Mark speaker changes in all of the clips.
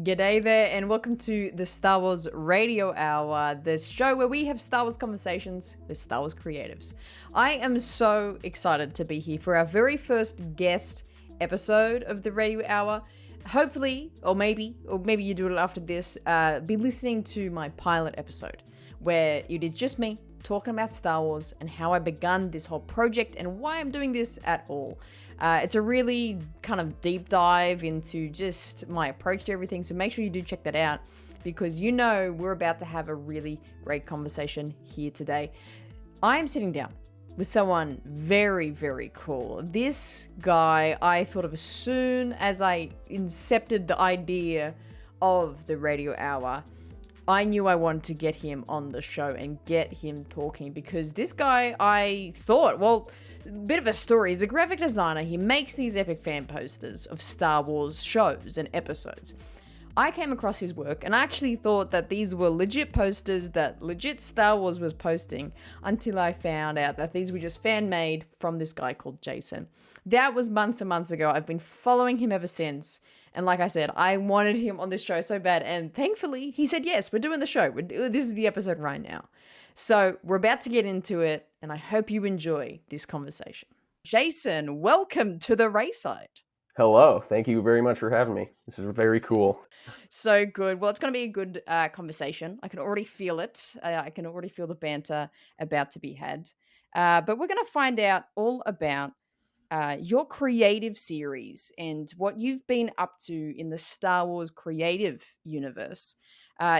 Speaker 1: G'day there, and welcome to the Star Wars Radio Hour, the show where we have Star Wars conversations with Star Wars creatives. I am so excited to be here for our very first guest episode of the Radio Hour. Hopefully, or maybe you do it after this, be listening to my pilot episode, where it is just me talking about Star Wars and how I begun this whole project and why I'm doing this at all. It's a really kind of deep dive into just my approach to everything, so make sure you do check that out because you know we're about to have a really great conversation here today. I am sitting down with someone very, very cool. This guy I thought of as soon as I incepted the idea of the Radio Hour. I knew I wanted to get him on the show and get him talking because this guy, I thought, well, bit of a story. He's a graphic designer. He makes these epic fan posters of Star Wars shows and episodes. I came across his work and I actually thought that these were legit posters that legit Star Wars was posting until I found out that these were just fan-made from this guy called Jason. That was months and months ago. I've been following him ever since. And like I said, I wanted him on this show so bad. And thankfully, he said, yes, we're doing the show. This is the episode right now. So we're about to get into it. And I hope you enjoy this conversation. Jason, welcome to the RaeSide.
Speaker 2: Hello. Thank you very much for having me. This is very cool.
Speaker 1: So good. Well, it's going to be a good conversation. I can already feel it. I can already feel the banter about to be had. But we're going to find out all about your creative series and what you've been up to in the Star Wars creative universe.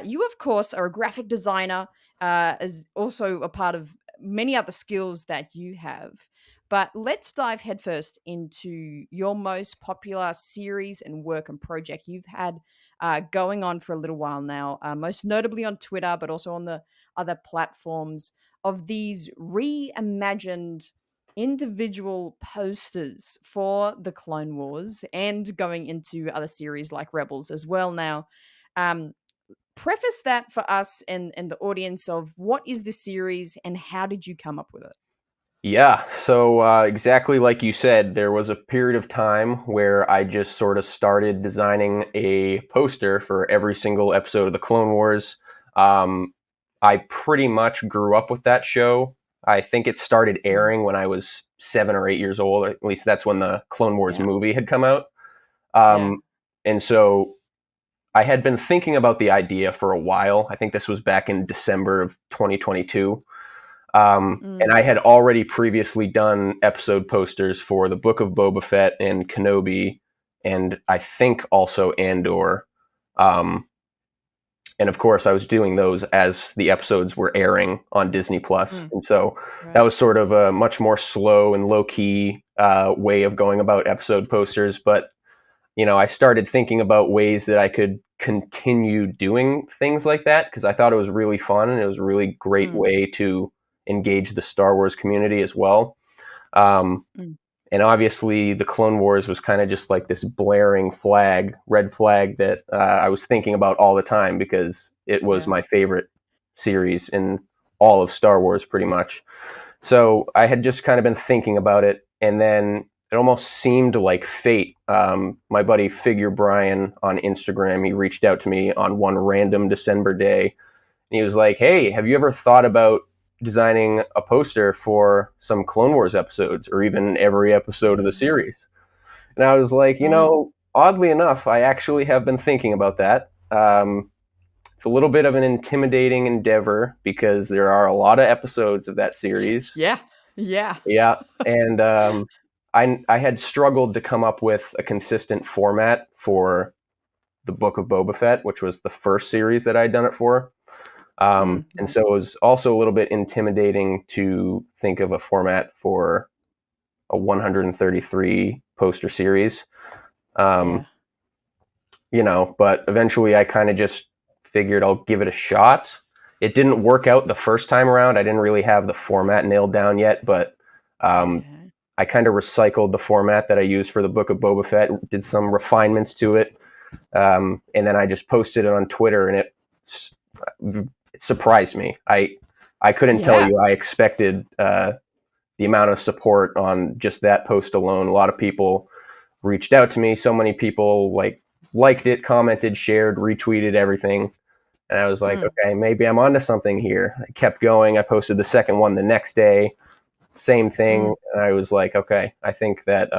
Speaker 1: You, of course, are a graphic designer, as also a part of many other skills that you have. But let's dive headfirst into your most popular series and work and project you've had going on for a little while now, most notably on Twitter, but also on the other platforms of these reimagined individual posters for the Clone Wars and going into other series like Rebels as well now. Preface that for us and the audience of what is this series and how did you come up with it?
Speaker 2: Yeah, so exactly like you said, there was a period of time where I just sort of started designing a poster for every single episode of the Clone Wars. I pretty much grew up with that show. I think it started airing when I was 7 or 8 years old. At least that's when the Clone Wars movie had come out. And so I had been thinking about the idea for a while. I think this was back in December of 2022. And I had already previously done episode posters for the Book of Boba Fett and Kenobi, and I think also Andor. And of course, I was doing those as the episodes were airing on Disney Plus. And so that was sort of a much more slow and low-key way of going about episode posters. But, you know, I started thinking about ways that I could continue doing things like that because I thought it was really fun and it was a really great way to engage the Star Wars community as well. And obviously the Clone Wars was kind of just like this blaring red flag that I was thinking about all the time because it was my favorite series in all of Star Wars pretty much. So I had just kind of been thinking about it, and then it almost seemed like fate. My buddy Figure Brian on Instagram, he reached out to me on one random December day, and he was like, hey, have you ever thought about designing a poster for some Clone Wars episodes or even every episode of the series? And I was like, you know, oddly enough, I actually have been thinking about that. It's a little bit of an intimidating endeavor because there are a lot of episodes of that series.
Speaker 1: Yeah.
Speaker 2: And I had struggled to come up with a consistent format for the Book of Boba Fett, which was the first series that I'd done it for. And so it was also a little bit intimidating to think of a format for a 133 poster series. You know, but eventually I kind of just figured I'll give it a shot. It didn't work out the first time around. I didn't really have the format nailed down yet, but I kind of recycled the format that I used for the Book of Boba Fett, did some refinements to it, and then I just posted it on Twitter, and it surprised me. I couldn't tell you I expected the amount of support on just that post alone. A lot of people reached out to me. So many people like liked it, commented, shared, retweeted everything. And I was like,
Speaker 1: Mm.
Speaker 2: okay, maybe I'm onto something here. I kept going. I posted the second one the next day, same thing.
Speaker 1: Mm.
Speaker 2: And I was like, okay, I think that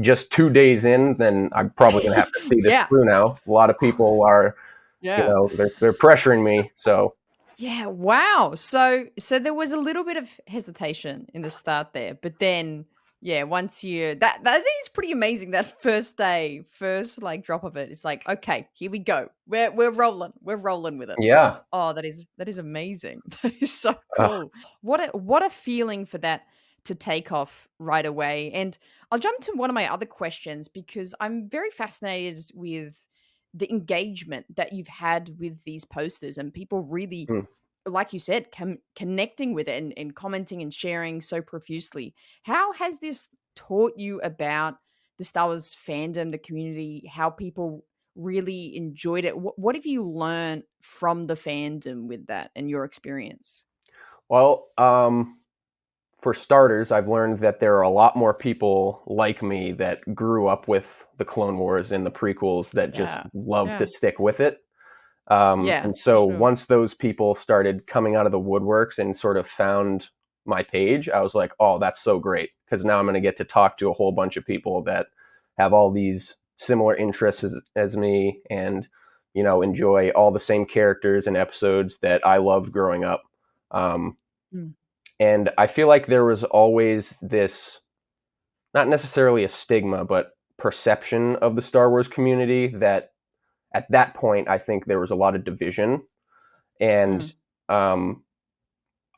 Speaker 2: just 2 days in, then I'm probably going to have to see this
Speaker 1: Yeah.
Speaker 2: through now. A lot of people are,
Speaker 1: Yeah.
Speaker 2: they're pressuring me. So
Speaker 1: Yeah, wow. So there was a little bit of hesitation in the start there, but then yeah, once you that is pretty amazing. That first day, first like drop of it, it's like, okay, here we go. We're rolling. We're rolling with it.
Speaker 2: yeah,
Speaker 1: Oh, that is amazing. That is so
Speaker 2: uh,
Speaker 1: cool. What a feeling for that to take off right away. And I'll jump to one of my other questions because I'm very fascinated with the engagement that you've had with these posters and people really,
Speaker 2: mm.
Speaker 1: like you said, connecting with it and commenting and sharing so profusely. How has this taught you about the Star Wars fandom, the community, how people really enjoyed it? What have you learned from the fandom with that and your experience?
Speaker 2: Well, for starters, I've learned that there are a lot more people like me that grew up with the Clone Wars and the prequels that just
Speaker 1: Yeah.
Speaker 2: love to
Speaker 1: Yeah.
Speaker 2: stick with it.
Speaker 1: Yeah,
Speaker 2: And
Speaker 1: for
Speaker 2: so
Speaker 1: sure.
Speaker 2: once those people started coming out of the woodworks and sort of found my page, I was like, oh, that's so great. Because now I'm going to get to talk to a whole bunch of people that have all these similar interests as me and, enjoy all the same characters and episodes that I loved growing up. Um,
Speaker 1: Mm.
Speaker 2: and I feel like there was always this, not necessarily a stigma, but perception of the Star Wars community that at that point, I think there was a lot of division. And
Speaker 1: Mm.
Speaker 2: um,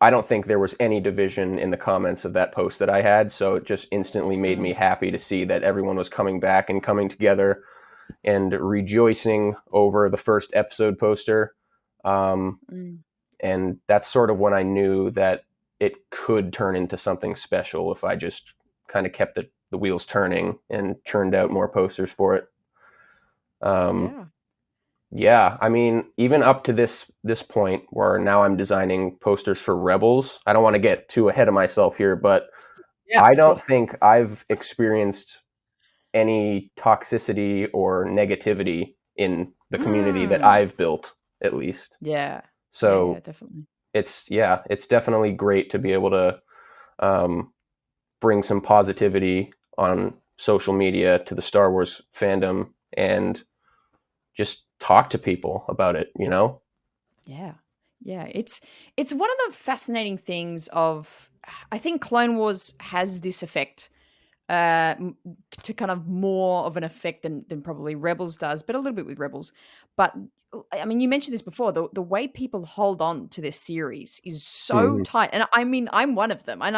Speaker 2: I don't think there was any division in the comments of that post that I had. So it just instantly made me
Speaker 1: Mm.
Speaker 2: happy to see that everyone was coming back and coming together and rejoicing over the first episode poster. Um,
Speaker 1: Mm.
Speaker 2: and that's sort of when I knew that it could turn into something special if I just kind of kept the wheels turning and churned out more posters for it. Um,
Speaker 1: Yeah.
Speaker 2: Yeah, I mean, even up to this point where now I'm designing posters for Rebels. I don't want to get too ahead of myself here, but
Speaker 1: Yeah,
Speaker 2: I
Speaker 1: for
Speaker 2: don't
Speaker 1: sure.
Speaker 2: think I've experienced any toxicity or negativity in the community that
Speaker 1: Mm.
Speaker 2: I've built, at least.
Speaker 1: Yeah. Yeah, yeah,
Speaker 2: So
Speaker 1: definitely.
Speaker 2: it's definitely great to be able to um, bring some positivity on social media to the Star Wars fandom and just talk to people about it.
Speaker 1: Yeah. Yeah, it's one of the fascinating things of I think Clone Wars has this effect to kind of more of an effect than probably Rebels does, but a little bit with Rebels. But I mean, you mentioned this before. The way people hold on to this series is so
Speaker 2: Mhm.
Speaker 1: tight, and I mean, I'm one of them, and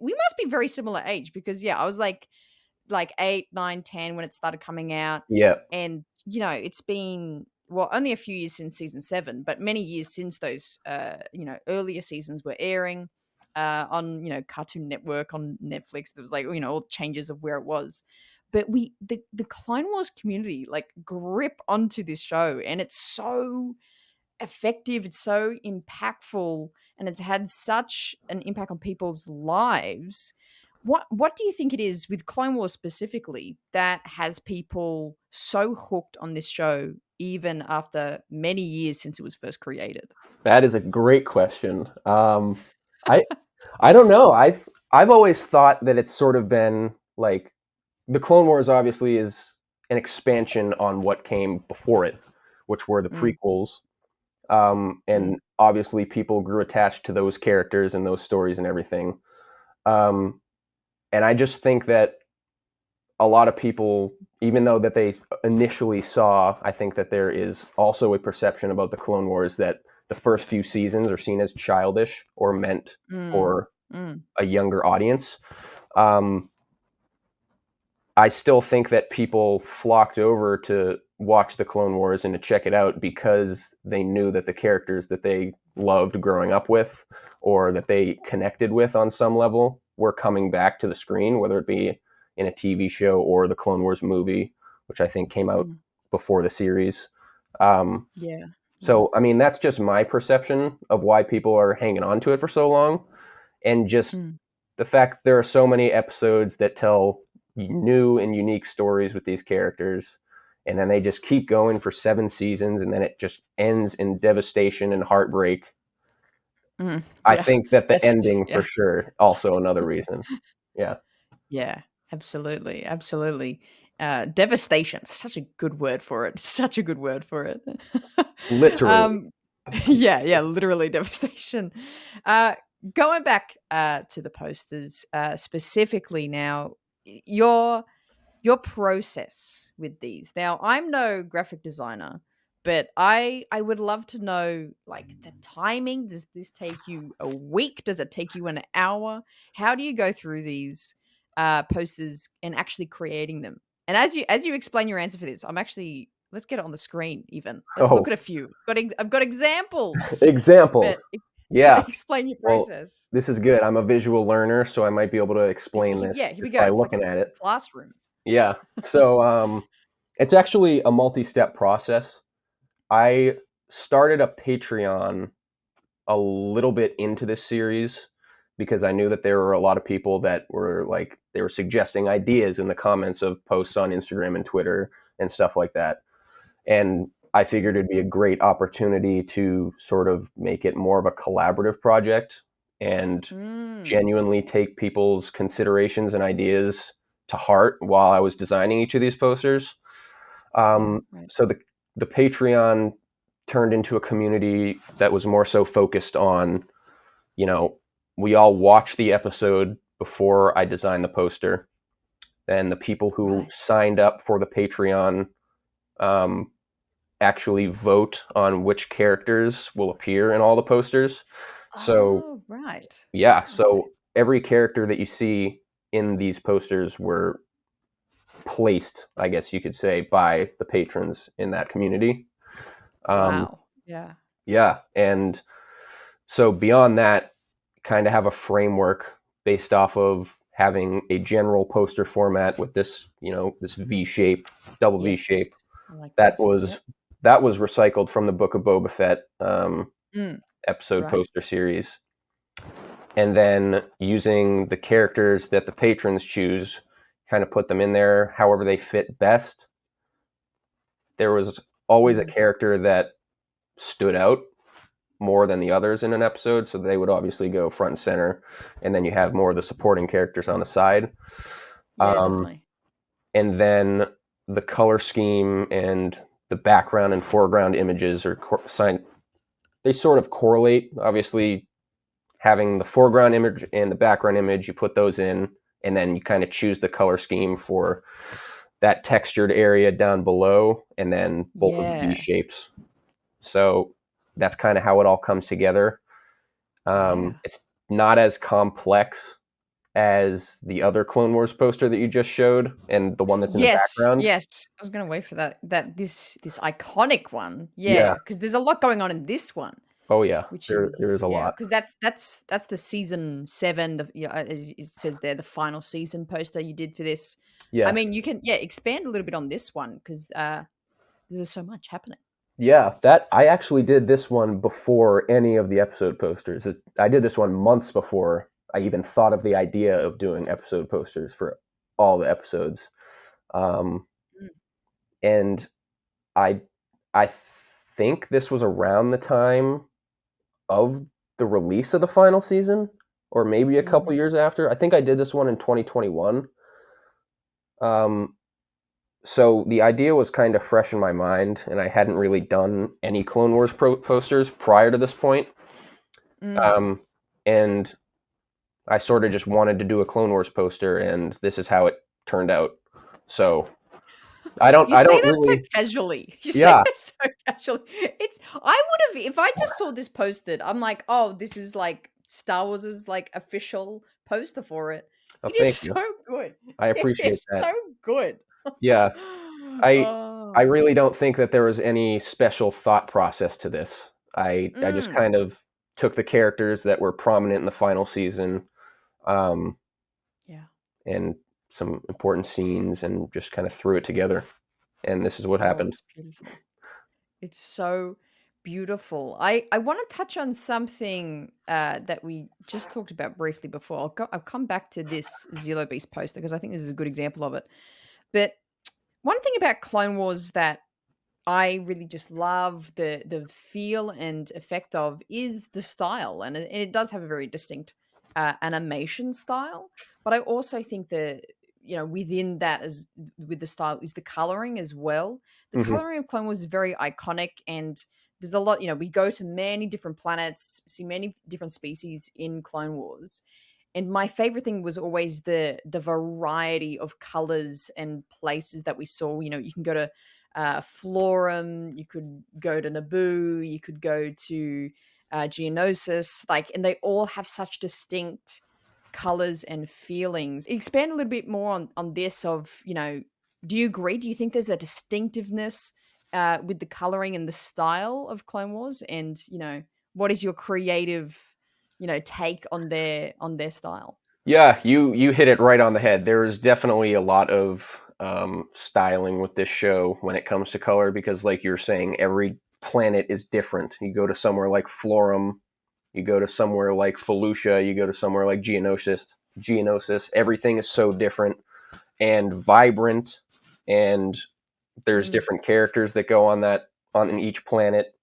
Speaker 1: we must be very similar age because yeah, I was like 8, 9, 10 when it started coming out.
Speaker 2: Yeah.
Speaker 1: And, it's been, well, only a few years since season 7, but many years since those, earlier seasons were airing on, Cartoon Network, on Netflix. There was like, all the changes of where it was. But the Clone Wars community like grip onto this show, and it's so effective, it's so impactful, and it's had such an impact on people's lives. What do you think it is with Clone Wars specifically that has people so hooked on this show even after many years since it was first created?
Speaker 2: That is a great question. I I don't know. I've always thought that it's sort of been like the Clone Wars obviously is an expansion on what came before it, which were the
Speaker 1: Mm,
Speaker 2: prequels.
Speaker 1: mm,
Speaker 2: And obviously people grew attached to those characters and those stories and everything. Um, and I just think that a lot of people, even though that they initially saw, I think that there is also a perception about the Clone Wars that the first few seasons are seen as childish or meant
Speaker 1: mm,
Speaker 2: for
Speaker 1: mm,
Speaker 2: a younger audience. Um, I still think that people flocked over to watch the Clone Wars and to check it out because they knew that the characters that they loved growing up with or that they connected with on some level were coming back to the screen, whether it be in a TV show or the Clone Wars movie, which I think came out
Speaker 1: mm.
Speaker 2: before the series. Um,
Speaker 1: Yeah, yeah.
Speaker 2: so, I mean, that's just my perception of why people are hanging on to it for so long. And just
Speaker 1: Mm,
Speaker 2: the fact there are so many episodes that tell new and unique stories with these characters and then they just keep going for 7 seasons, and then it just ends in devastation and heartbreak. I
Speaker 1: Yeah,
Speaker 2: think that the
Speaker 1: that's
Speaker 2: ending for
Speaker 1: yeah.
Speaker 2: sure also another reason. Yeah,
Speaker 1: Yeah, absolutely, absolutely. Devastation, such a good word for it. Such a good word for it.
Speaker 2: literally.
Speaker 1: um, yeah, yeah, literally devastation. Uh, Going back to the posters specifically now, your process with these. Now, I'm no graphic designer, but I would love to know like the timing. Does this take you a week? Does it take you an hour? How do you go through these posters and actually creating them? And as you explain your answer for this, I'm actually let's get it on the screen even. Let's look
Speaker 2: Oh,
Speaker 1: at a few. I've got examples. But
Speaker 2: examples. Yeah.
Speaker 1: explain your
Speaker 2: Well,
Speaker 1: process.
Speaker 2: this is good. I'm a visual learner, so I might be able to explain
Speaker 1: Yeah,
Speaker 2: this
Speaker 1: here we
Speaker 2: just
Speaker 1: go.
Speaker 2: by
Speaker 1: It's like
Speaker 2: looking at
Speaker 1: a
Speaker 2: it.
Speaker 1: classroom.
Speaker 2: Yeah. So it's actually a multi-step process. I started a Patreon a little bit into this series because I knew that there were a lot of people that were like they were suggesting ideas in the comments of posts on Instagram and Twitter and stuff like that. And I figured it'd be a great opportunity to sort of make it more of a collaborative project and
Speaker 1: Mm,
Speaker 2: genuinely take people's considerations and ideas to heart while I was designing each of these posters.
Speaker 1: yeah, right.
Speaker 2: So the Patreon turned into a community that was more so focused on, you know, we all watched the episode before I designed the poster. Then the people who
Speaker 1: Right.
Speaker 2: signed up for the Patreon um, actually vote on which characters will appear in all the posters. So
Speaker 1: Oh, right.
Speaker 2: yeah,
Speaker 1: Okay.
Speaker 2: so every character that you see in these posters were placed, I guess you could say, by the patrons in that community. Um,
Speaker 1: Wow. Yeah.
Speaker 2: yeah, and so beyond that, kind of have a framework based off of having a general poster format with this, this V shape, double V
Speaker 1: Yes.
Speaker 2: shape.
Speaker 1: I like
Speaker 2: That
Speaker 1: that.
Speaker 2: was
Speaker 1: Yep.
Speaker 2: that was recycled from the Book of Boba Fett
Speaker 1: Mm,
Speaker 2: episode
Speaker 1: right.
Speaker 2: poster series, and then using the characters that the patrons choose, kind of put them in there however they fit best. There was always a
Speaker 1: Mm.
Speaker 2: character that stood out more than the others in an episode, so they would obviously go front and center, and then you have more of the supporting characters on the side.
Speaker 1: Yeah,
Speaker 2: Um,
Speaker 1: definitely.
Speaker 2: and then the color scheme and the background and foreground images are they sort of correlate. Obviously, having the foreground image and the background image, you put those in, and then you kind of choose the color scheme for that textured area down below, and then both of the V
Speaker 1: Yeah.
Speaker 2: shapes. So that's kind of how it all comes together.
Speaker 1: Yeah.
Speaker 2: It's not as complex as the other Clone Wars poster that you just showed, and the one that's in the
Speaker 1: Yes.
Speaker 2: background.
Speaker 1: Yes. I was gonna wait for this iconic one. Yeah,
Speaker 2: Yeah.
Speaker 1: because there's a lot going on in this one,
Speaker 2: Oh yeah.
Speaker 1: which
Speaker 2: There
Speaker 1: is
Speaker 2: is a
Speaker 1: yeah,
Speaker 2: lot.
Speaker 1: because that's the season 7, the yeah, as it says there, the final season poster you did for this. I
Speaker 2: Yes.
Speaker 1: mean, you can, yeah, expand a little bit on this one because there's so much happening.
Speaker 2: Yeah, that I actually did this one before any of the episode posters. I did this one months before I even thought of the idea of doing episode posters for all the episodes. Um,
Speaker 1: Mm,
Speaker 2: and I I think this was around the time of the release of the final season, or maybe a couple
Speaker 1: mhm.
Speaker 2: years after. I think I did this one in 2021. Um, so the idea was kind of fresh in my mind, and I hadn't really done any Clone Wars posters prior to this point.
Speaker 1: Mm.
Speaker 2: Um, and I sort of just wanted to do a Clone Wars poster, and this is how it turned out. So
Speaker 1: You
Speaker 2: I
Speaker 1: say
Speaker 2: don't
Speaker 1: that so
Speaker 2: really,
Speaker 1: casually. You say
Speaker 2: yeah,
Speaker 1: that so casually. It's I would have if I just saw this posted, I'm like, "Oh, this is like Star Wars' like official poster for it."
Speaker 2: oh,
Speaker 1: It is
Speaker 2: thank
Speaker 1: so
Speaker 2: you.
Speaker 1: good.
Speaker 2: I
Speaker 1: It
Speaker 2: appreciate
Speaker 1: is
Speaker 2: that.
Speaker 1: so good.
Speaker 2: Yeah, I I
Speaker 1: Oh.
Speaker 2: really don't think that there was any special thought process to this. I just
Speaker 1: Mm.
Speaker 2: kind of took the characters that were prominent in the final season, um,
Speaker 1: Yeah.
Speaker 2: and some important scenes, and just kind of threw it together. And this is what
Speaker 1: Oh,
Speaker 2: happened.
Speaker 1: it's beautiful. It's so beautiful. I want to touch on something that we just talked about briefly before. I'll come back to this Zillow Beast poster because I think this is a good example of it. But One thing about Clone Wars that I really just love the feel and effect of is the style, and it does have a very distinct animation style. But I also think that within that, as with the style, is the coloring as well. The
Speaker 2: Hmm.
Speaker 1: coloring of Clone Wars is very iconic, and there's a lot. We go to many different planets, see many different species in Clone Wars, and my favorite thing was always the variety of colors and places that we saw. You can go to Florum, you could go to Naboo, you could go to Geonosis, and they all have such distinct colors and feelings. Expand a little bit more on this. Do you agree? Do you think there's a distinctiveness with the coloring and the style of Clone Wars? And what is your creative, take on their style?
Speaker 2: Yeah, you hit it right on the head. There's definitely a lot of styling with this show when it comes to color because, like you're saying, every planet is different. You go to somewhere like Florum, you go to somewhere like Felucia, you go to somewhere like Geonosis. Geonosis, everything is so different and vibrant, and there's
Speaker 1: Mm,
Speaker 2: different characters that go on each planet,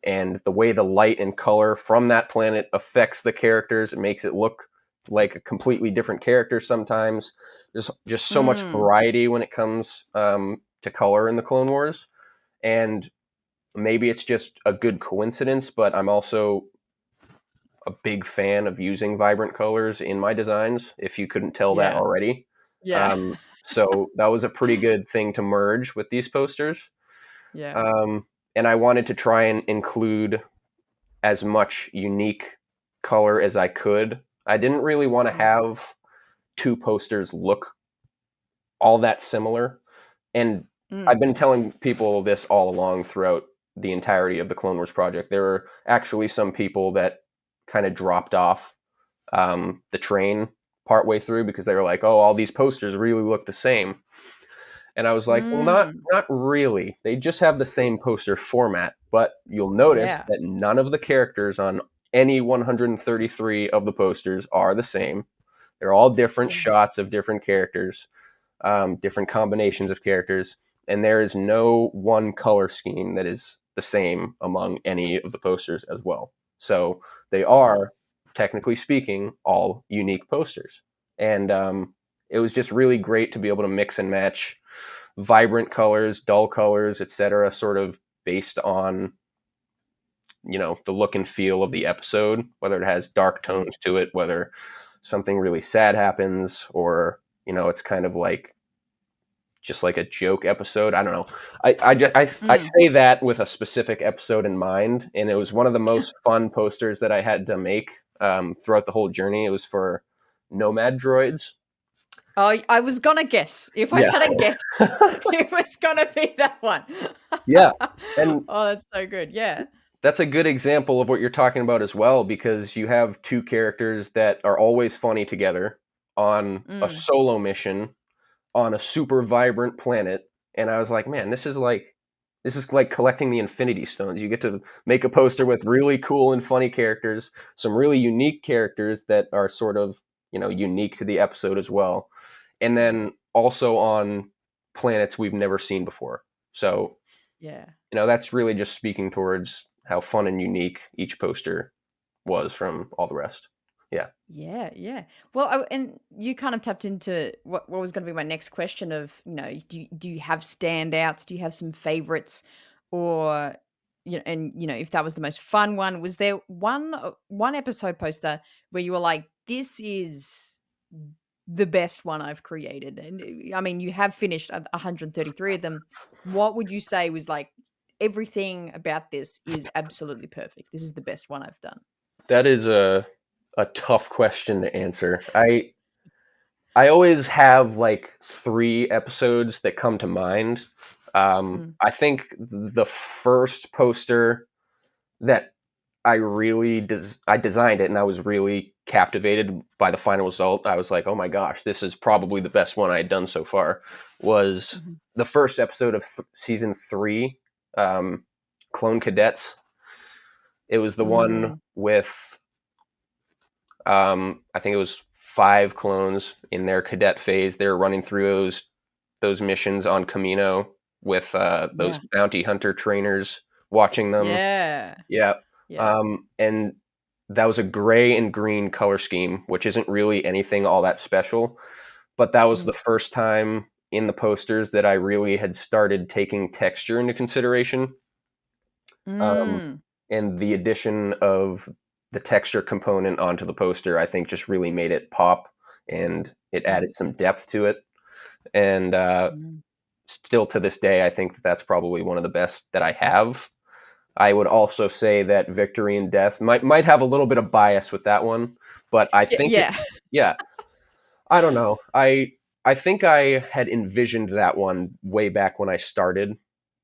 Speaker 2: and the way the light and color from that planet affects the characters, it makes it look like a completely different character sometimes. There's just so much
Speaker 1: mm,
Speaker 2: variety when it comes to color in the Clone Wars, and maybe it's just a good coincidence, but I'm also a big fan of using vibrant colors in my designs, if you couldn't tell that
Speaker 1: yeah,
Speaker 2: already.
Speaker 1: yeah,
Speaker 2: So that was a pretty good thing to merge with these posters.
Speaker 1: yeah.
Speaker 2: Um, and I wanted to try and include as much unique color as I could. I didn't really want to
Speaker 1: Mm,
Speaker 2: have two posters look all that similar. And I've
Speaker 1: mm,
Speaker 2: been telling people this all along throughout the entirety of the Clone Wars project. There were actually some people that kind of dropped off the train partway through because they were like, "Oh, all these posters really look the same." And I was like, "Well,
Speaker 1: mm,
Speaker 2: not really. They just have the same poster format, but you'll notice
Speaker 1: yeah,
Speaker 2: that none of the characters on any 133 of the posters are the same. They're all different
Speaker 1: yeah,
Speaker 2: shots of different characters, different combinations of characters, and there is no one color scheme that is the same among any of the posters as well. So they
Speaker 1: yeah,
Speaker 2: are, technically speaking, all unique posters. And it was just really great to be able to mix and match vibrant colors, dull colors, etc., sort of based on the look and feel of the episode, whether it has dark
Speaker 1: mm,
Speaker 2: tones to it, whether something really sad happens, or it's kind of like just like a joke episode. I don't know. I
Speaker 1: mm.
Speaker 2: say that with a specific episode in mind, and it was one of the most fun posters that I had to make throughout the whole journey. It was for Nomad Droids.
Speaker 1: Oh, I was gonna guess. If I
Speaker 2: Yeah,
Speaker 1: had a guess, it was gonna be that one.
Speaker 2: yeah, and
Speaker 1: Oh, that's so good. Yeah.
Speaker 2: that's a good example of what you're talking about as well, because you have two characters that are always funny together on a
Speaker 1: Mm,
Speaker 2: solo mission on a super vibrant planet. And I was like, man, this is like collecting the Infinity Stones. You get to make a poster with really cool and funny characters, some really unique characters that are sort of unique to the episode as well, and
Speaker 1: mm,
Speaker 2: then also on planets we've never seen before. So
Speaker 1: yeah.
Speaker 2: that's really just speaking towards how fun and unique each poster was from all the rest. Yeah.
Speaker 1: Yeah, yeah. Well, and you kind of tapped into what was going to be my next question of, do you have standouts? Do you have some favorites? Or, and, if that was the most fun one, was there one episode poster where you were like, this is the best one I've created? And I mean, you have finished 133 of them. What would you say was like, everything about this is absolutely perfect? This is the best one I've done.
Speaker 2: That is a tough question to answer. I always have like three episodes that come to mind.
Speaker 1: Mm,
Speaker 2: I think the first poster that I designed it, and I was really captivated by the final result. I was like, oh my gosh, this is probably the best one I had done so far. Was
Speaker 1: mhm.
Speaker 2: the first episode of season 3, um, Clone Cadets. It was the one
Speaker 1: Mm,
Speaker 2: with I think it was 5 clones in their cadet phase. They were running through those those missions on Camino with those
Speaker 1: Yeah.
Speaker 2: bounty hunter trainers, watching them.
Speaker 1: Yeah.
Speaker 2: Yeah.
Speaker 1: Yeah.
Speaker 2: And that was a gray and green color scheme, which isn't really anything all that special. But that was
Speaker 1: Mm.
Speaker 2: the first time in the posters that I really had started taking texture into consideration. Um,
Speaker 1: Mm.
Speaker 2: and the addition of the texture component onto the poster, I think, just really made it pop, and it
Speaker 1: Mm.
Speaker 2: added some depth to it. And
Speaker 1: Mm.
Speaker 2: still to this day, I think that that's probably one of the best that I have. I would also say that Victory and Death might have a little bit of bias with that one, but I
Speaker 1: Yeah.
Speaker 2: think it,
Speaker 1: Yeah.
Speaker 2: yeah, I don't know. I think I had envisioned that one way back when I started,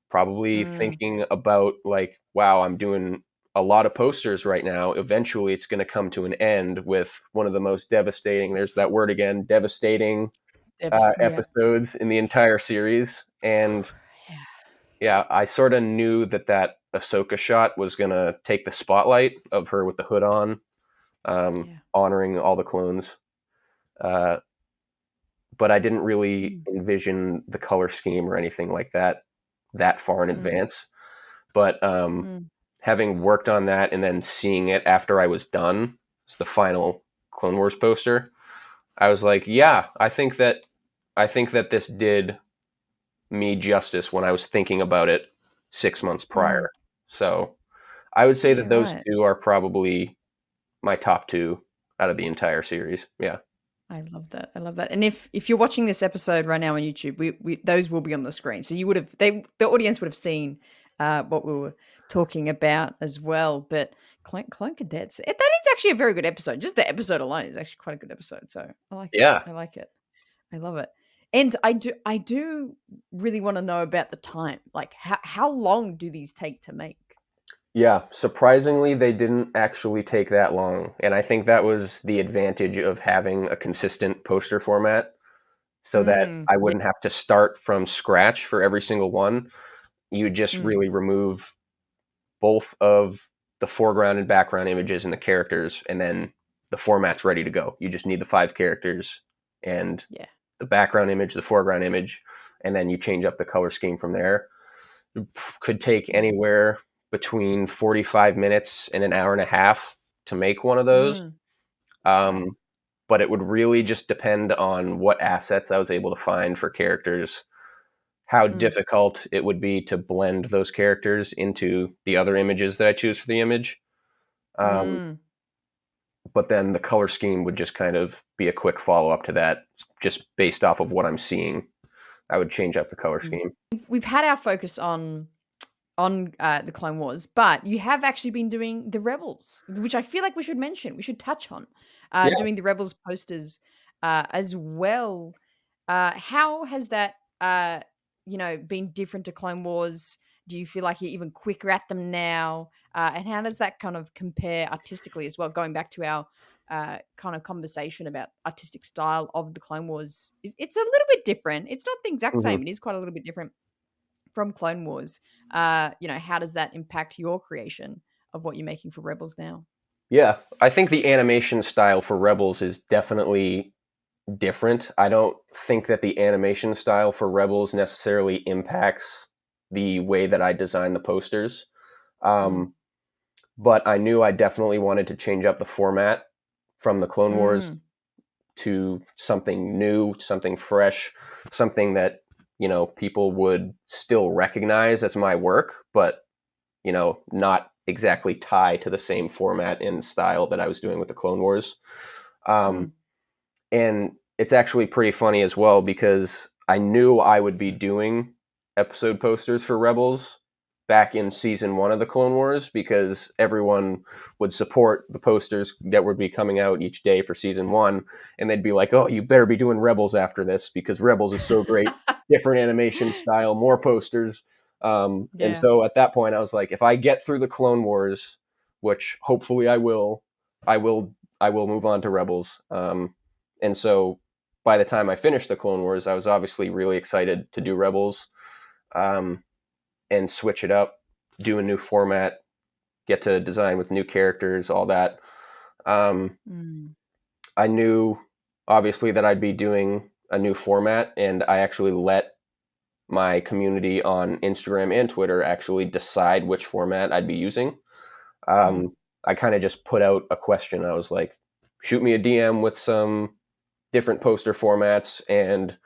Speaker 2: probably
Speaker 1: Mm.
Speaker 2: thinking about like, wow, I'm doing a lot of posters right now. Eventually, it's going to come to an end with one of the most devastating. There's that word again, devastating
Speaker 1: Yeah.
Speaker 2: episodes in the entire series, and
Speaker 1: Yeah.
Speaker 2: yeah, I sort of knew that that Ahsoka shot was gonna take the spotlight of her with the hood on,
Speaker 1: Yeah.
Speaker 2: honoring all the clones. Uh, but I didn't really
Speaker 1: Mm.
Speaker 2: envision the color scheme or anything like that that far in
Speaker 1: Mm.
Speaker 2: advance. But
Speaker 1: Mm.
Speaker 2: having worked on that and then seeing it after I was done, the final Clone Wars poster, I was like, yeah, I think that this did me justice when I was thinking about it 6 months
Speaker 1: Mm.
Speaker 2: prior. So I would say
Speaker 1: Yeah.
Speaker 2: that those
Speaker 1: Right.
Speaker 2: two are probably my top two out of the entire series. Yeah.
Speaker 1: I love that. I love that. And if you're watching this episode right now on YouTube, we those will be on the screen. So you would have the audience would have seen what we were talking about as well. But Clone Cadets, that is actually a very good episode. Just the episode alone is actually quite a good episode. So I like it.
Speaker 2: Yeah.
Speaker 1: I like it. I love it. And I do really want to know about the time. Like how long do these take to make?
Speaker 2: Yeah. Surprisingly, they didn't actually take that long. And I think that was the advantage of having a consistent poster format so that
Speaker 1: Mm.
Speaker 2: I
Speaker 1: Yeah.
Speaker 2: wouldn't have to start from scratch for every single one. You just
Speaker 1: Mm.
Speaker 2: really remove both of the foreground and background images and the characters, and then the format's ready to go. You just need the 5 characters and
Speaker 1: Yeah.
Speaker 2: the background image, the foreground image, and then you change up the color scheme from there. It could take
Speaker 1: Yeah.
Speaker 2: anywhere between 45 minutes and an hour and a half to make one of those.
Speaker 1: Mm. Wow.
Speaker 2: Um, but it would really just depend on what assets I was able to find for characters, how
Speaker 1: Mm.
Speaker 2: difficult it would be to blend those characters into the other images that I choose for the image. Um,
Speaker 1: Mm.
Speaker 2: but then the color scheme would just kind of be a quick follow up to that, just based off of what I'm seeing. I would change up the color
Speaker 1: Mm.
Speaker 2: scheme.
Speaker 1: We've had our focus on the Clone Wars, but you have actually been doing the Rebels, which I feel like we should mention. We should touch on
Speaker 2: Yeah.
Speaker 1: doing the Rebels posters as well. How has that been different to Clone Wars? Do you feel like you're even quicker at them now? And how does that kind of compare artistically as well? Going back to our kind of conversation about artistic style of the Clone Wars, it's a little bit different. It's not the exact
Speaker 2: Hmm.
Speaker 1: same. It is quite a little bit different from Clone Wars. How does that impact your creation of what you're making for Rebels now?
Speaker 2: Yeah, I think the animation style for Rebels is definitely different. I don't think that the animation style for Rebels necessarily impacts the way that I design the posters.
Speaker 1: Mm.
Speaker 2: Um, but I knew I definitely wanted to change up the format from the Clone Wars
Speaker 1: Mm.
Speaker 2: to something new, something fresh, something that, people would still recognize as my work, but, not exactly tie to the same format and style that I was doing with the Clone Wars. Um,
Speaker 1: Mm.
Speaker 2: and it's actually pretty funny as well because I knew I would be doing episode posters for Rebels back in season 1 of the Clone Wars because everyone would support the posters that would be coming out each day for season 1, and they'd be like, "Oh, you better be doing Rebels after this because Rebels is so great, different animation style, more posters." And
Speaker 1: Yeah.
Speaker 2: so at that point, I was like, if I get through the Clone Wars, which hopefully I will, I will move on to Rebels. And so by the time I finished the Clone Wars, I was obviously really excited to do Rebels, um, and switch it up, do a new format, get to design with new characters, all that. Um,
Speaker 1: Mm.
Speaker 2: I knew obviously that I'd be doing a new format, and I actually let my community on Instagram and Twitter actually decide which format I'd be using. I kind of just put out a question. I was like, shoot me a DM with some different poster formats, and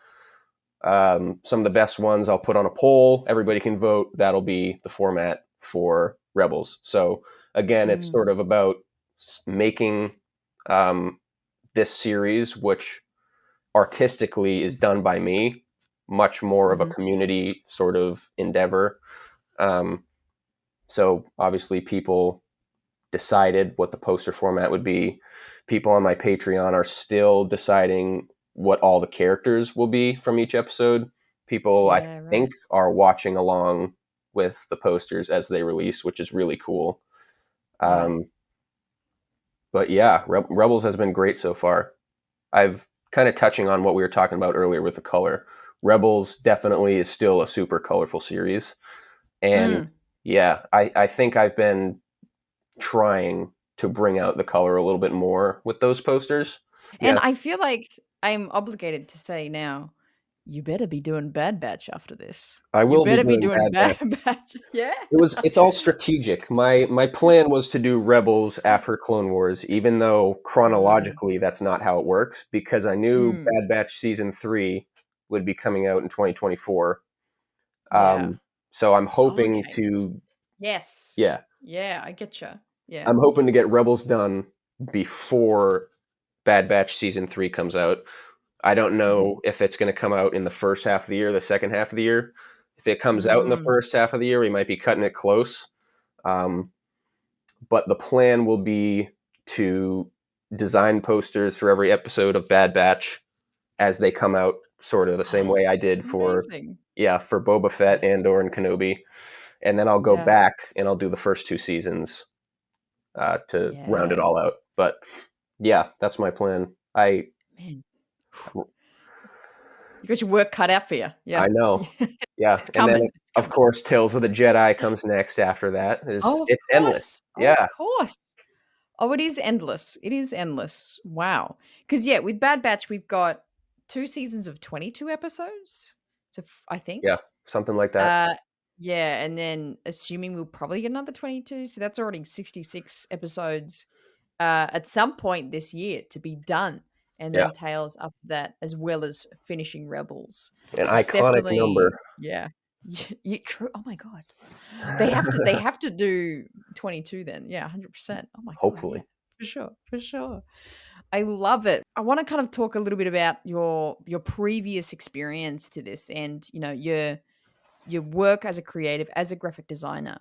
Speaker 2: some of the best ones I'll put on a poll. Everybody can vote. That'll be the format for Rebels. So again, it's sort of about making this series, which artistically is done by me, much more of a community sort of endeavor. So obviously people decided what the poster format would be. People on my Patreon are still deciding what all the characters will be from each episode. People, I think, are watching along with the posters as they release, which is really cool. But yeah, Rebels has been great so far. I've kind of touching on what we were talking about earlier with the color. Rebels definitely is still a super colorful series. And yeah, I think I've been trying to bring out the color a little bit more with those posters.
Speaker 1: And
Speaker 2: Yeah,
Speaker 1: I feel like I'm obligated to say now, you better be doing Bad Batch after this.
Speaker 2: I
Speaker 1: You
Speaker 2: will be
Speaker 1: better be
Speaker 2: doing
Speaker 1: doing
Speaker 2: Bad Batch.
Speaker 1: Bad Batch. Yeah.
Speaker 2: It's all strategic. My plan was to do Rebels after Clone Wars, even though chronologically that's not how it works, because I knew Bad Batch season 3 would be coming out in 2024.
Speaker 1: Yeah.
Speaker 2: So I'm hoping
Speaker 1: Okay.
Speaker 2: to
Speaker 1: Yes.
Speaker 2: yeah,
Speaker 1: Yeah, I get you. Yeah.
Speaker 2: I'm hoping to get Rebels done before Bad Batch season 3 comes out. I don't know if it's going to come out in the first half of the year, the second half of the year. If it comes out in the first half of the year, we might be cutting it close. But the plan will be to design posters for every episode of Bad Batch as they come out, sort of the same way I did for
Speaker 1: Amazing.
Speaker 2: for Boba Fett, Andor, and Kenobi. And then I'll go
Speaker 1: Yeah.
Speaker 2: back and I'll do the first 2 seasons to round it
Speaker 1: Yeah.
Speaker 2: all out. But yeah, that's my plan.
Speaker 1: Man. You got your work cut out for you. Yeah.
Speaker 2: I know. Yeah,
Speaker 1: It's
Speaker 2: and then
Speaker 1: coming. It's
Speaker 2: of
Speaker 1: coming.
Speaker 2: course Tales of the Jedi comes next after that.
Speaker 1: Oh, of
Speaker 2: It's endless.
Speaker 1: course. Oh, of
Speaker 2: Yeah.
Speaker 1: course. Oh, it is endless. It is endless. Wow. Because yeah, with Bad Batch, we've got 2 seasons of 22 episodes. So I
Speaker 2: Yeah,
Speaker 1: think.
Speaker 2: something like that.
Speaker 1: Uh, yeah, and then assuming we'll probably get another 22, so that's already 66 episodes at some point this year to be done, and
Speaker 2: Yeah.
Speaker 1: then Tales after that, as well as finishing Rebels.
Speaker 2: An
Speaker 1: It's
Speaker 2: iconic number.
Speaker 1: definitely yeah, true. Oh my god, they have to do 22 then. Yeah, 100%. Oh my god, yeah,
Speaker 2: Hopefully.
Speaker 1: for sure, for sure. I love it. I want to kind of talk a little bit about your previous experience to this, and your work as a creative, as a graphic designer,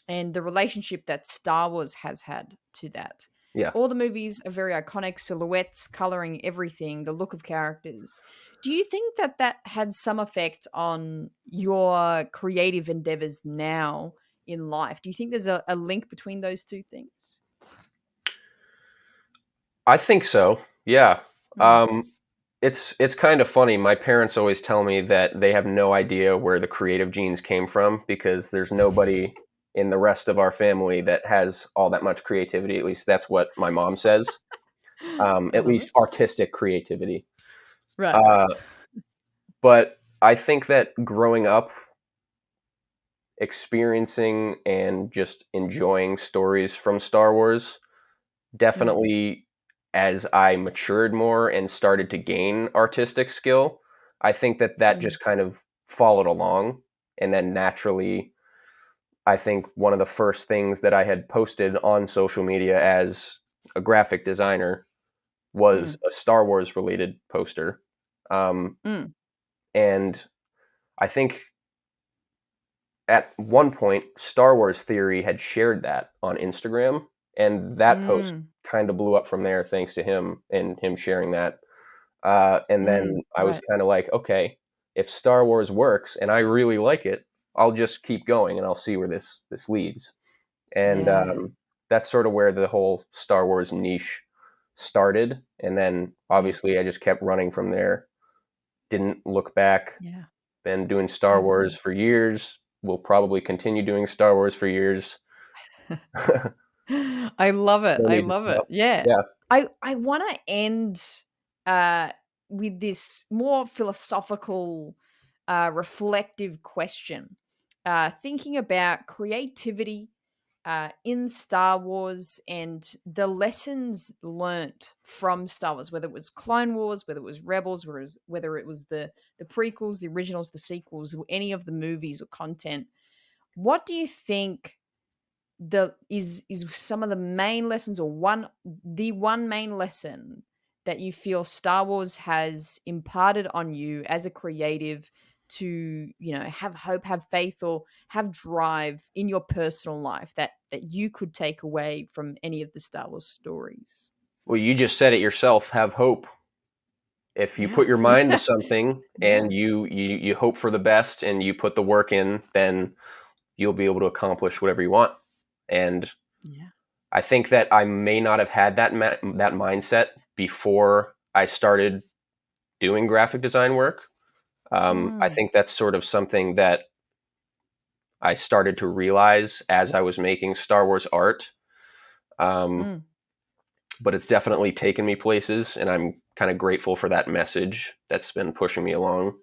Speaker 1: and the relationship that Star Wars has had to that.
Speaker 2: Yeah.
Speaker 1: All the movies are very iconic, silhouettes, coloring, everything, the look of characters. Do you think that that had some effect on your creative endeavors now in life? Do you think there's a link between those two things?
Speaker 2: I think so. Yeah.
Speaker 1: Mm.
Speaker 2: It's kind of funny. My parents always tell me that they have no idea where the creative genes came from because there's nobody in the rest of our family that has all that much creativity. At least that's what my mom says.
Speaker 1: I
Speaker 2: At
Speaker 1: love it.
Speaker 2: least artistic creativity.
Speaker 1: Right.
Speaker 2: Uh, but I think that growing up, experiencing and just enjoying stories from Star Wars,
Speaker 1: Mm,
Speaker 2: definitely as I matured more and started to gain artistic skill, I think that that
Speaker 1: mm,
Speaker 2: just kind of followed along. And then naturally, I think one of the first things that I had posted on social media as a graphic designer was
Speaker 1: mm,
Speaker 2: a Star Wars related poster. Um,
Speaker 1: mm,
Speaker 2: and I think at one point, Star Wars Theory had shared that on Instagram, and that post
Speaker 1: mm,
Speaker 2: kind of blew up from there thanks to him and him sharing that. And then I was
Speaker 1: right.
Speaker 2: kind of like, okay, if Star Wars works and I really like it, I'll just keep going and I'll see where this leads. And
Speaker 1: Yeah.
Speaker 2: that's sort of where the whole Star Wars niche started. And then
Speaker 1: Yeah.
Speaker 2: obviously I just kept running from there. Didn't look back.
Speaker 1: Yeah.
Speaker 2: Been doing
Speaker 1: I
Speaker 2: Star
Speaker 1: love
Speaker 2: Wars
Speaker 1: it.
Speaker 2: for years. Will probably continue doing Star Wars for years. No
Speaker 1: I love it. I
Speaker 2: need to
Speaker 1: love it.
Speaker 2: stop.
Speaker 1: Yeah.
Speaker 2: Yeah.
Speaker 1: I wanna end uh with this more philosophical, reflective question, thinking about creativity in Star Wars and the lessons learnt from Star Wars, whether it was Clone Wars, whether it was Rebels, whether it was the prequels, the originals, the sequels, or any of the movies or content. What do you think is some of the main lessons, or the one main lesson that you feel Star Wars has imparted on you as a creative to, have hope, have faith, or have drive in your personal life that you could take away from any of the Star Wars stories?
Speaker 2: Well, you just said it yourself, have hope. If you
Speaker 1: Yeah.
Speaker 2: put your mind to something
Speaker 1: Yeah.
Speaker 2: and you hope for the best and you put the work in, then you'll be able to accomplish whatever you want. And
Speaker 1: Yeah.
Speaker 2: I think that I may not have had that mindset before I started doing graphic design work. I
Speaker 1: Mm,
Speaker 2: think that's sort of something that I started to realize as I was making Star Wars art. Um,
Speaker 1: mm.
Speaker 2: but it's definitely taken me places, and I'm kind of grateful for that message that's been pushing me along.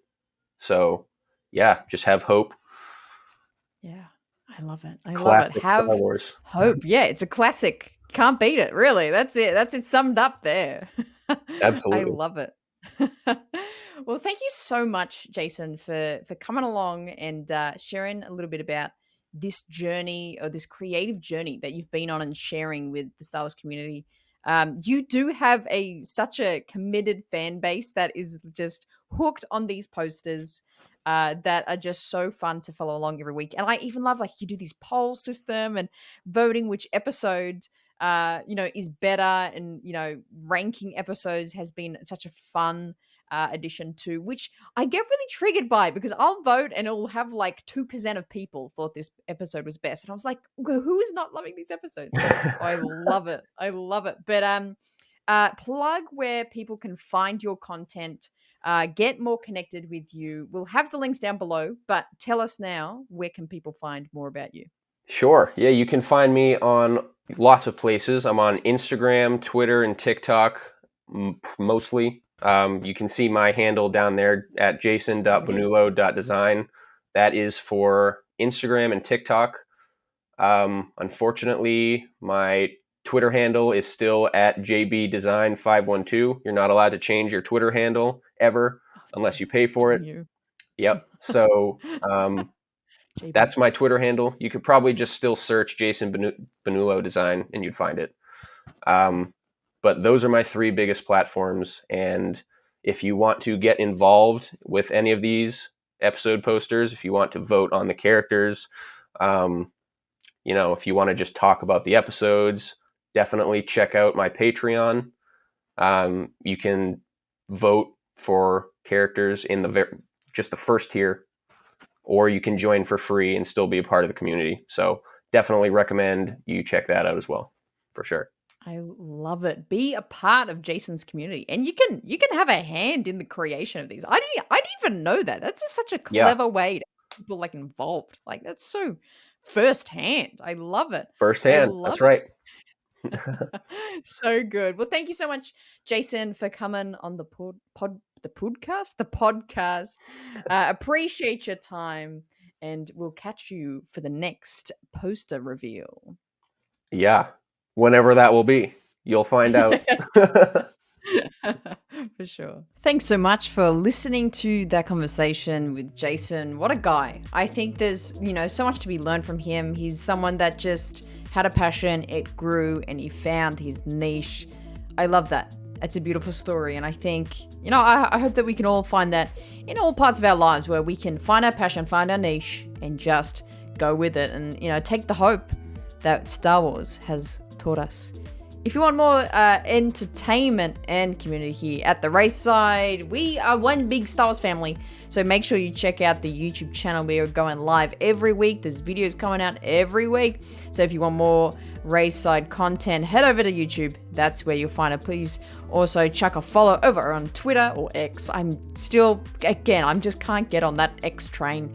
Speaker 2: So, yeah, just have hope.
Speaker 1: Yeah. I love it. I love it.
Speaker 2: Classic Star
Speaker 1: Have
Speaker 2: Wars.
Speaker 1: hope. Yeah, it's a classic. Can't beat it, really. That's it. That's it summed up there. I
Speaker 2: Absolutely.
Speaker 1: love it. Well, thank you so much, Jason, for coming along and sharing a little bit about this journey, or this creative journey that you've been on, and sharing with the Star Wars community. You do have such a committed fan base that is just hooked on these posters, that are just so fun to follow along every week. And I even love, like, you do this poll system and voting which episode is better, and ranking episodes has been such a fun addition to, which I get really triggered by, because I'll vote and it'll have like 2% of people thought this episode was best, and I was like, well, who is not loving these episodes? Oh, I love it. I love it. But plug where people can find your content, get more connected with you. We'll have the links down below, but tell us now, where can people find more about you?
Speaker 2: Sure. Yeah, you can find me on lots of places. I'm on Instagram, Twitter, and TikTok mostly. You can see my handle down there at
Speaker 1: There it is.
Speaker 2: jason.benullo.design. That is for Instagram and TikTok. Unfortunately, my Twitter handle is still at jbdesign512. You're not allowed to change your Twitter handle ever unless you pay for
Speaker 1: Damn
Speaker 2: it.
Speaker 1: you.
Speaker 2: Yep. So
Speaker 1: JB.
Speaker 2: that's my Twitter handle. You could probably just still search Jason Benullo Design and you'd find it. But those are my three biggest platforms. And if you want to get involved with any of these episode posters, if you want to vote on the characters, if you want to just talk about the episodes, definitely check out my Patreon. You can vote for characters in just the first tier, or you can join for free and still be a part of the community. So definitely recommend you check that out as well, for sure.
Speaker 1: I love it. Be a part of Jason's community, and you can have a hand in the creation of these. I didn't even know that. That's just such a
Speaker 2: Yeah,
Speaker 1: clever way to get people like involved. Like, that's so firsthand. I love it. I
Speaker 2: firsthand.
Speaker 1: love
Speaker 2: That's right.
Speaker 1: it. So good. Well, thank you so much, Jason, for coming on the podcast. Appreciate your time, and we'll catch you for the next poster reveal.
Speaker 2: Yeah, whenever that will be, you'll find out.
Speaker 1: For sure. Thanks so much for listening to that conversation with Jason. What a guy. I think there's, so much to be learned from him. He's someone that just had a passion, it grew, and he found his niche. I love that. It's a beautiful story. And I think, I hope that we can all find that in all parts of our lives, where we can find our passion, find our niche, and just go with it. And, take the hope that Star Wars has taught us. If you want more entertainment and community here at the RaeSide, we are one big Star Wars family. So make sure you check out the YouTube channel. We are going live every week. There's videos coming out every week. So if you want more RaeSide content, head over to YouTube. That's where you'll find it. Please also chuck a follow over on Twitter or X. I just can't get on that X train.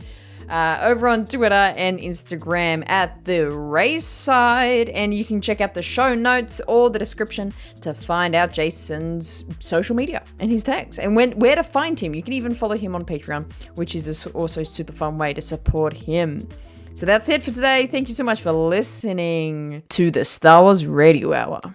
Speaker 1: over on Twitter and Instagram at the RaeSide. And you can check out the show notes or the description to find out Jason's social media and his tags and where to find him. You can even follow him on Patreon, which is also a super fun way to support him. So that's it for today. Thank you so much for listening to the Star Wars Radio Hour.